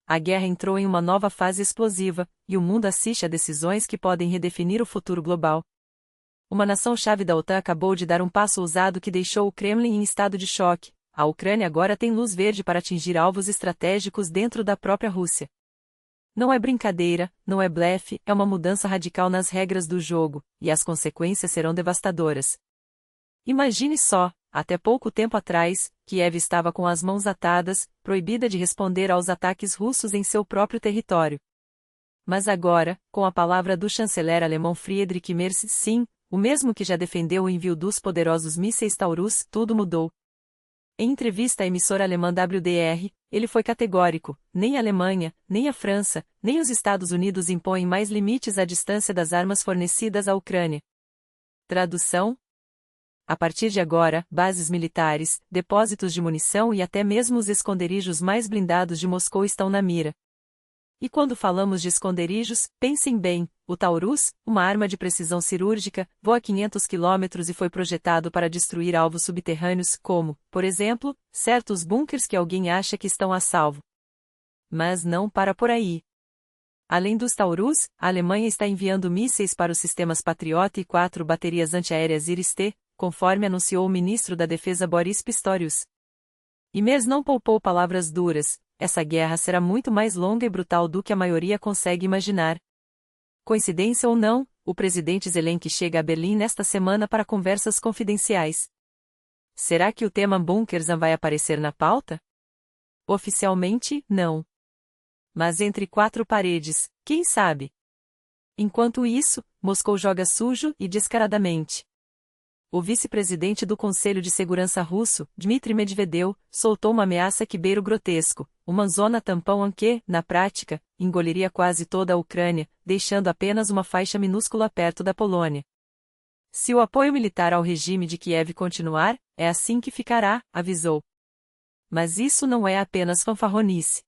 A guerra entrou em uma nova fase explosiva, e o mundo assiste a decisões que podem redefinir o futuro global. Uma nação-chave da OTAN acabou de dar um passo ousado que deixou o Kremlin em estado de choque. A Ucrânia agora tem luz verde para atingir alvos estratégicos dentro da própria Rússia. Não é brincadeira, não é blefe, é uma mudança radical nas regras do jogo, e as consequências serão devastadoras. Imagine só, até pouco tempo atrás, Kiev estava com as mãos atadas, proibida de responder aos ataques russos em seu próprio território. Mas agora, com a palavra do chanceler alemão Friedrich Merz, sim, o mesmo que já defendeu o envio dos poderosos mísseis Taurus, tudo mudou. Em entrevista à emissora alemã WDR, ele foi categórico: nem a Alemanha, nem a França, nem os Estados Unidos impõem mais limites à distância das armas fornecidas à Ucrânia. Tradução: a partir de agora, bases militares, depósitos de munição e até mesmo os esconderijos mais blindados de Moscou estão na mira. E quando falamos de esconderijos, pensem bem, o Taurus, uma arma de precisão cirúrgica, voa 500 km e foi projetado para destruir alvos subterrâneos como, por exemplo, certos bunkers que alguém acha que estão a salvo. Mas não para por aí. Além dos Taurus, a Alemanha está enviando mísseis para os sistemas Patriot e 4 baterias antiaéreas Iris-T, conforme anunciou o ministro da Defesa Boris Pistorius. E Merz não poupou palavras duras: essa guerra será muito mais longa e brutal do que a maioria consegue imaginar. Coincidência ou não, o presidente Zelensky chega a Berlim nesta semana para conversas confidenciais. Será que o tema bunkers vai aparecer na pauta? Oficialmente, não. Mas entre quatro paredes, quem sabe? Enquanto isso, Moscou joga sujo e descaradamente. O vice-presidente do Conselho de Segurança russo, Dmitry Medvedev, soltou uma ameaça que beira o grotesco, uma zona tampão que, na prática, engoliria quase toda a Ucrânia, deixando apenas uma faixa minúscula perto da Polônia. Se o apoio militar ao regime de Kiev continuar, é assim que ficará, avisou. Mas isso não é apenas fanfarronice.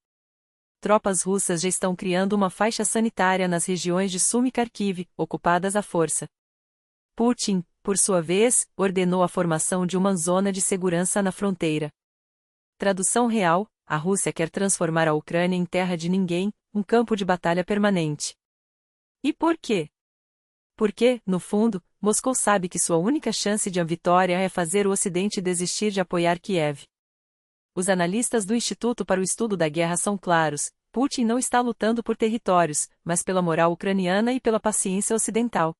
Tropas russas já estão criando uma faixa sanitária nas regiões de Sumy e Kharkiv, ocupadas à força. Putin, por sua vez, ordenou a formação de uma zona de segurança na fronteira. Tradução real: a Rússia quer transformar a Ucrânia em terra de ninguém, um campo de batalha permanente. E por quê? Porque, no fundo, Moscou sabe que sua única chance de vitória é fazer o Ocidente desistir de apoiar Kiev. Os analistas do Instituto para o Estudo da Guerra são claros: Putin não está lutando por territórios, mas pela moral ucraniana e pela paciência ocidental.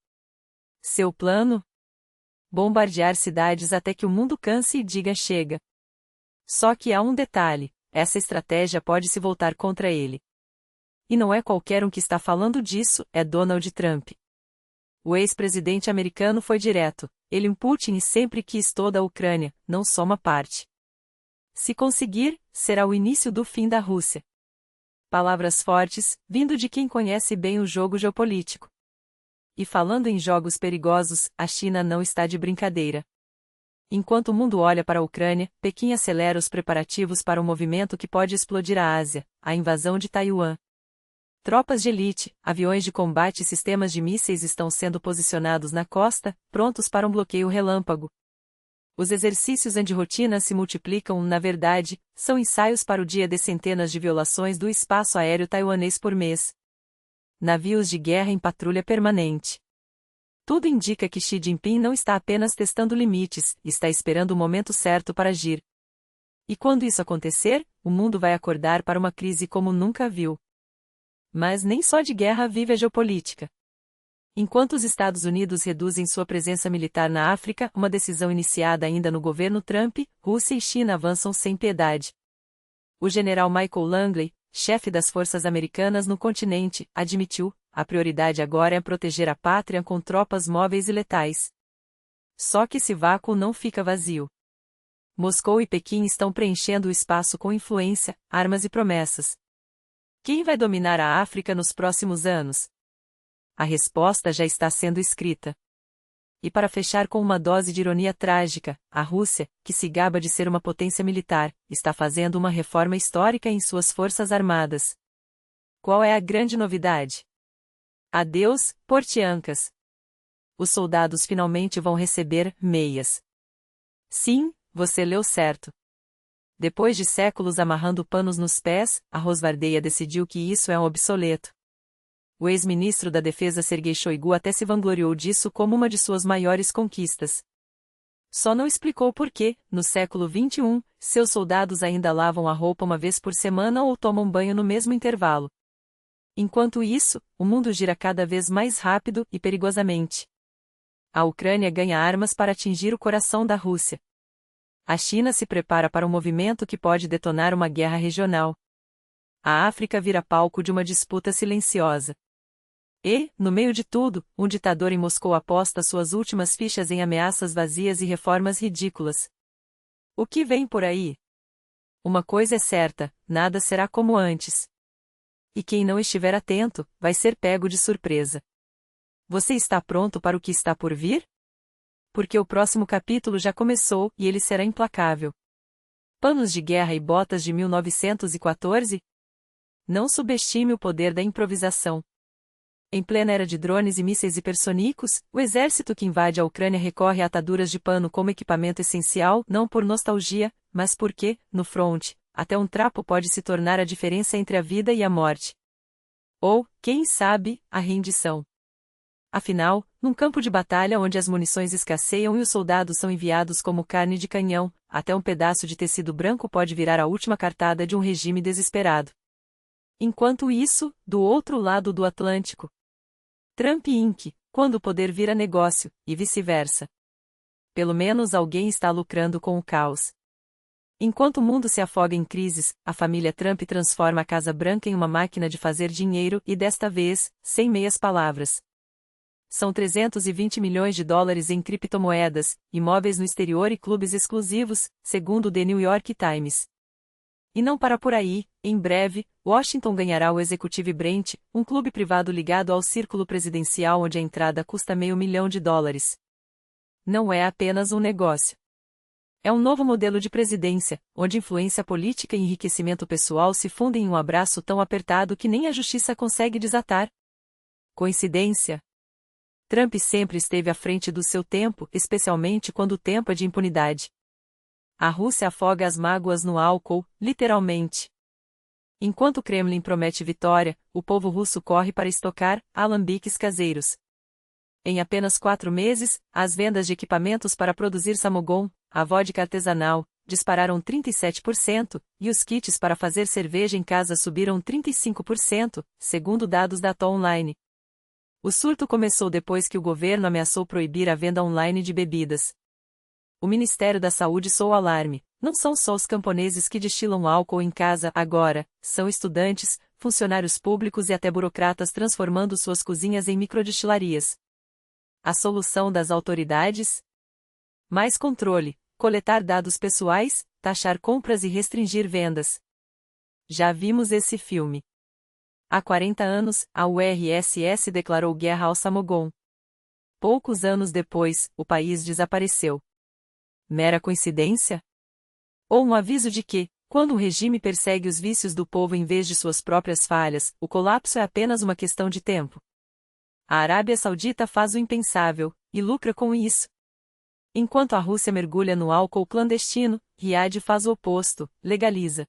Seu plano? Bombardear cidades até que o mundo canse e diga chega. Só que há um detalhe: essa estratégia pode se voltar contra ele. E não é qualquer um que está falando disso, é Donald Trump. O ex-presidente americano foi direto: Putin sempre quis toda a Ucrânia, não só uma parte. Se conseguir, será o início do fim da Rússia. Palavras fortes, vindo de quem conhece bem o jogo geopolítico. E falando em jogos perigosos, a China não está de brincadeira. Enquanto o mundo olha para a Ucrânia, Pequim acelera os preparativos para um movimento que pode explodir a Ásia, a invasão de Taiwan. Tropas de elite, aviões de combate e sistemas de mísseis estão sendo posicionados na costa, prontos para um bloqueio relâmpago. Os exercícios anti-rotina se multiplicam, na verdade, são ensaios para o dia de centenas de violações do espaço aéreo taiwanês por mês. Navios de guerra em patrulha permanente. Tudo indica que Xi Jinping não está apenas testando limites, está esperando o momento certo para agir. E quando isso acontecer, o mundo vai acordar para uma crise como nunca viu. Mas nem só de guerra vive a geopolítica. Enquanto os Estados Unidos reduzem sua presença militar na África, uma decisão iniciada ainda no governo Trump, Rússia e China avançam sem piedade. O general Michael Langley, chefe das forças americanas no continente, admitiu: a prioridade agora é proteger a pátria com tropas móveis e letais. Só que esse vácuo não fica vazio. Moscou e Pequim estão preenchendo o espaço com influência, armas e promessas. Quem vai dominar a África nos próximos anos? A resposta já está sendo escrita. E para fechar com uma dose de ironia trágica, a Rússia, que se gaba de ser uma potência militar, está fazendo uma reforma histórica em suas forças armadas. Qual é a grande novidade? Adeus, portiancas. Os soldados finalmente vão receber meias. Sim, você leu certo. Depois de séculos amarrando panos nos pés, a Rosvardeia decidiu que isso é um obsoleto. O ex-ministro da Defesa Sergei Shoigu até se vangloriou disso como uma de suas maiores conquistas. Só não explicou por que, no século XXI, seus soldados ainda lavam a roupa uma vez por semana ou tomam banho no mesmo intervalo. Enquanto isso, o mundo gira cada vez mais rápido e perigosamente. A Ucrânia ganha armas para atingir o coração da Rússia. A China se prepara para um movimento que pode detonar uma guerra regional. A África vira palco de uma disputa silenciosa. E, no meio de tudo, um ditador em Moscou aposta suas últimas fichas em ameaças vazias e reformas ridículas. O que vem por aí? Uma coisa é certa, nada será como antes. E quem não estiver atento, vai ser pego de surpresa. Você está pronto para o que está por vir? Porque o próximo capítulo já começou e ele será implacável. Panos de guerra e botas de 1914? Não subestime o poder da improvisação. Em plena era de drones e mísseis hipersonicos, o exército que invade a Ucrânia recorre a ataduras de pano como equipamento essencial, não por nostalgia, mas porque, no fronte, até um trapo pode se tornar a diferença entre a vida e a morte. Ou, quem sabe, a rendição. Afinal, num campo de batalha onde as munições escasseiam e os soldados são enviados como carne de canhão, até um pedaço de tecido branco pode virar a última cartada de um regime desesperado. Enquanto isso, do outro lado do Atlântico, Trump Inc., quando o poder vira negócio, e vice-versa. Pelo menos alguém está lucrando com o caos. Enquanto o mundo se afoga em crises, a família Trump transforma a Casa Branca em uma máquina de fazer dinheiro e desta vez, sem meias palavras. São 320 milhões de dólares em criptomoedas, imóveis no exterior e clubes exclusivos, segundo o The New York Times. E não para por aí, em breve, Washington ganhará o Executive Branch, um clube privado ligado ao círculo presidencial onde a entrada custa $500 mil. Não é apenas um negócio. É um novo modelo de presidência, onde influência política e enriquecimento pessoal se fundem em um abraço tão apertado que nem a justiça consegue desatar. Coincidência? Trump sempre esteve à frente do seu tempo, especialmente quando o tempo é de impunidade. A Rússia afoga as mágoas no álcool, literalmente. Enquanto o Kremlin promete vitória, o povo russo corre para estocar alambiques caseiros. Em apenas 4 meses, as vendas de equipamentos para produzir samogon, a vodka artesanal, dispararam 37%, e os kits para fazer cerveja em casa subiram 35%, segundo dados da TO Online. O surto começou depois que o governo ameaçou proibir a venda online de bebidas. O Ministério da Saúde soou alarme. Não são só os camponeses que destilam álcool em casa agora, são estudantes, funcionários públicos e até burocratas transformando suas cozinhas em microdestilarias. A solução das autoridades? Mais controle, coletar dados pessoais, taxar compras e restringir vendas. Já vimos esse filme. Há 40 anos, a URSS declarou guerra ao Samogon. Poucos anos depois, o país desapareceu. Mera coincidência? Ou um aviso de que, quando um regime persegue os vícios do povo em vez de suas próprias falhas, o colapso é apenas uma questão de tempo. A Arábia Saudita faz o impensável, e lucra com isso. Enquanto a Rússia mergulha no álcool clandestino, Riad faz o oposto, legaliza.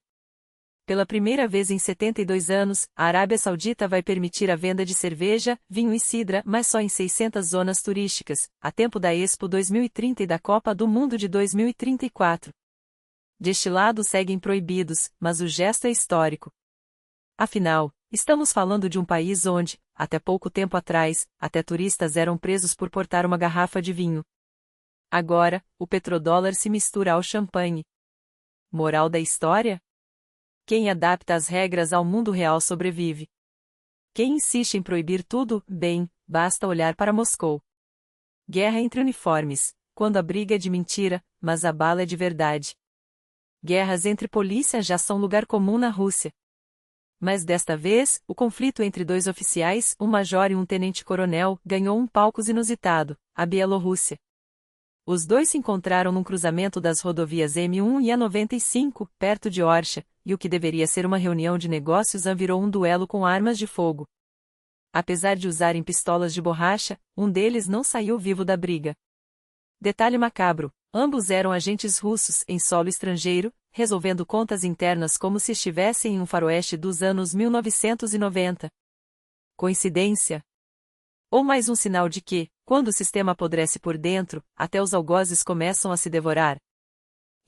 Pela primeira vez em 72 anos, a Arábia Saudita vai permitir a venda de cerveja, vinho e cidra, mas só em 600 zonas turísticas, a tempo da Expo 2030 e da Copa do Mundo de 2034. Destilados seguem proibidos, mas o gesto é histórico. Afinal, estamos falando de um país onde, até pouco tempo atrás, até turistas eram presos por portar uma garrafa de vinho. Agora, o petrodólar se mistura ao champanhe. Moral da história? Quem adapta as regras ao mundo real sobrevive. Quem insiste em proibir tudo, bem, basta olhar para Moscou. Guerra entre uniformes, quando a briga é de mentira, mas a bala é de verdade. Guerras entre polícias já são lugar comum na Rússia. Mas desta vez, o conflito entre 2 oficiais, um major e um tenente-coronel, ganhou um palco inusitado, a Bielorrússia. Os dois se encontraram num cruzamento das rodovias M1 e A95, perto de Orsha, e o que deveria ser uma reunião de negócios virou um duelo com armas de fogo. Apesar de usarem pistolas de borracha, um deles não saiu vivo da briga. Detalhe macabro, Ambos eram agentes russos em solo estrangeiro, resolvendo contas internas como se estivessem em um faroeste dos anos 1990. Coincidência? Ou mais um sinal de que, quando o sistema apodrece por dentro, até os algozes começam a se devorar?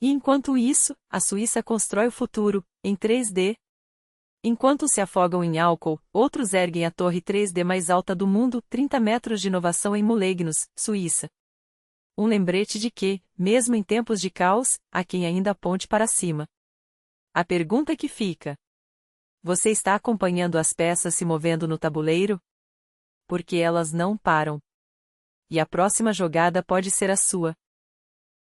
E enquanto isso, a Suíça constrói o futuro, em 3D. Enquanto se afogam em álcool, outros erguem a torre 3D mais alta do mundo, 30 metros de inovação em Mulegnos, Suíça. Um lembrete de que, mesmo em tempos de caos, há quem ainda aponte para cima. A pergunta que fica: você está acompanhando as peças se movendo no tabuleiro? Porque elas não param. E a próxima jogada pode ser a sua.